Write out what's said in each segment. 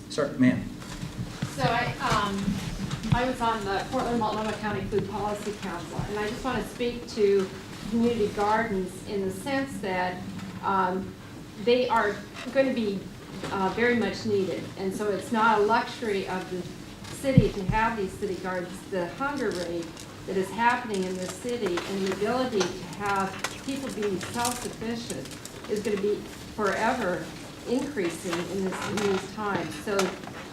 Sir, ma'am. So I was on the Portland Multnomah County Food Policy Council, and I just want to speak to community gardens in the sense that they are going to be very much needed. And so it's not a luxury of the city to have these city gardens. The hunger rate that is happening in this city and the ability to have people being self-sufficient is going to be forever increasing in these times. So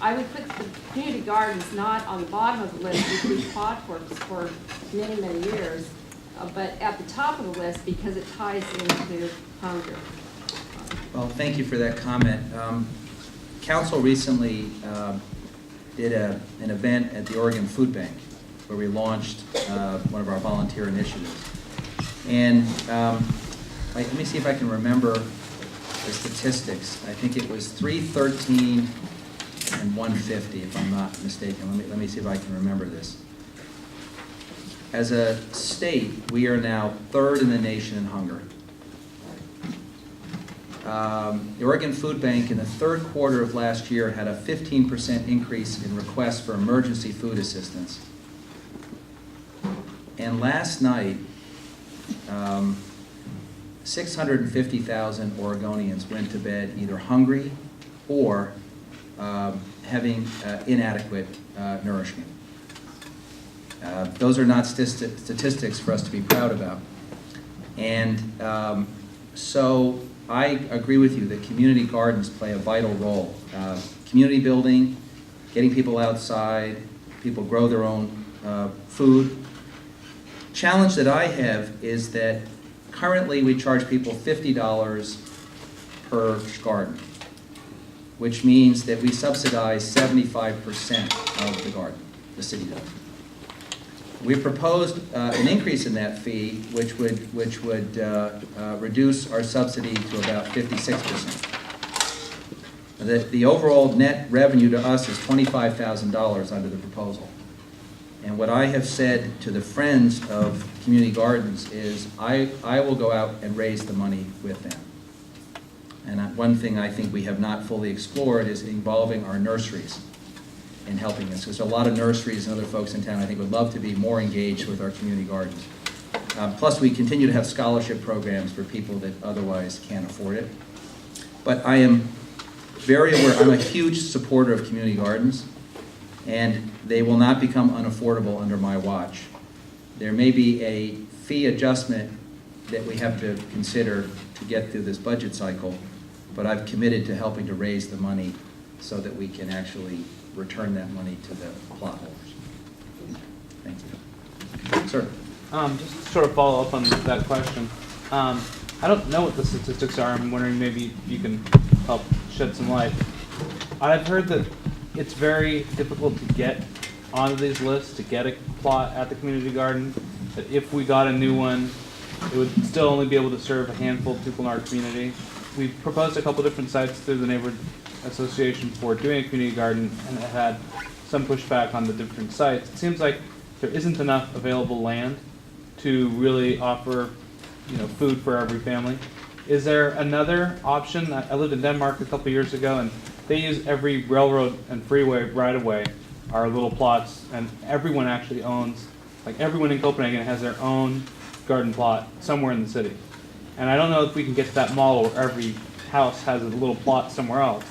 I would put the community gardens not on the bottom of the list, which we've fought for many, many years, but at the top of the list because it ties into hunger. Well, thank you for that comment. Council recently did an event at the Oregon Food Bank where we launched one of our volunteer initiatives. And let me see if I can remember the statistics. I think it was 313 and 150, if I'm not mistaken. Let me see if I can remember this. As a state, we are now third in the nation in hunger. The Oregon Food Bank in the third quarter of last year had a 15% increase in requests for emergency food assistance. And last night, 650,000 Oregonians went to bed either hungry or having inadequate nourishment. Those are not statistics for us to be proud about. And so I agree with you that community gardens play a vital role. Community building, getting people outside, people grow their own food. Challenge that I have is that currently we charge people $50 per garden, which means that we subsidize 75% of the garden, the city does. We proposed an increase in that fee, which would reduce our subsidy to about 56%. The overall net revenue to us is $25,000 under the proposal. And what I have said to the friends of community gardens is I will go out and raise the money with them. And one thing I think we have not fully explored is involving our nurseries in helping us. Because a lot of nurseries and other folks in town I think would love to be more engaged with our community gardens. Plus we continue to have scholarship programs for people that otherwise can't afford it. But I am very aware, I'm a huge supporter of community gardens, and they will not become unaffordable under my watch. There may be a fee adjustment that we have to consider to get through this budget cycle, but I've committed to helping to raise the money so that we can actually return that money to the plot holders. Thank you. Sir? Just to sort of follow up on that question. I don't know what the statistics are. I'm wondering maybe you can help shed some light. I've heard that it's very difficult to get onto these lists, to get a plot at the community garden, that if we got a new one, it would still only be able to serve a handful of people in our community. We've proposed a couple different sites through the neighborhood association for doing a community garden, and it had some pushback on the different sites. It seems like there isn't enough available land to really offer, food for every family. Is there another option? I lived in Denmark a couple years ago, and they use every railroad and freeway right-of-way are little plots, and everyone actually owns, like everyone in Copenhagen has their own garden plot somewhere in the city. And I don't know if we can get to that model where every house has a little plot somewhere else.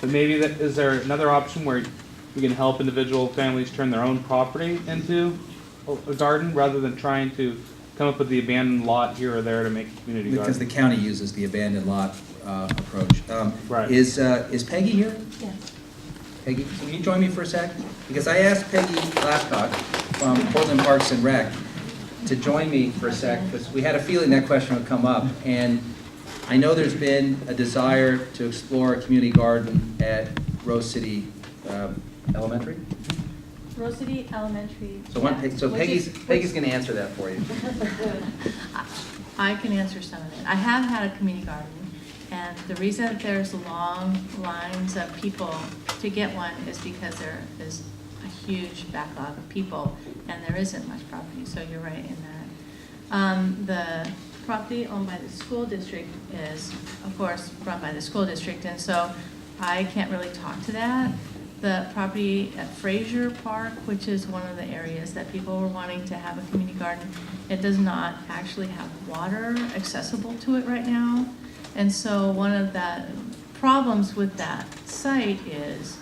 But maybe is there another option where we can help individual families turn their own property into a garden rather than trying to come up with the abandoned lot here or there to make a community garden? Because the county uses the abandoned lot approach. Right. Is Peggy here? Yes. Peggy, can you join me for a sec? Because I asked Peggy Glasscock from Portland Parks and Rec to join me for a sec, because we had a feeling that question would come up. And I know there's been a desire to explore a community garden at Rose City Elementary. Rose City Elementary. So Peggy's going to answer that for you. I can answer some of it. I have had a community garden, and the reason that there's long lines of people to get one is because there is a huge backlog of people, and there isn't much property, so you're right in that. The property owned by the school district is, of course, run by the school district, and so I can't really talk to that. The property at Fraser Park, which is one of the areas that people were wanting to have a community garden, it does not actually have water accessible to it right now. And so one of the problems with that site is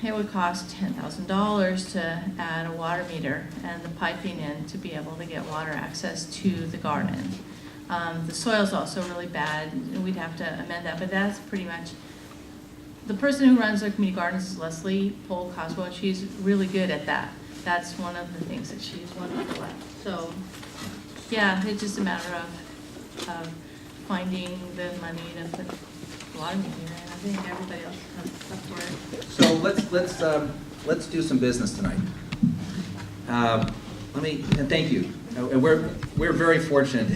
it would cost $10,000 to add a water meter and the piping in to be able to get water access to the garden. The soil's also really bad, and we'd have to amend that, but that's pretty much, the person who runs our community gardens is Leslie Pole Coswell, and she's really good at that. That's one of the things that she's wonderful at. So, yeah, it's just a matter of finding the money to put the water meter in. I think everybody else has stuff for it. So let's do some business tonight. And thank you. And we're very fortunate to have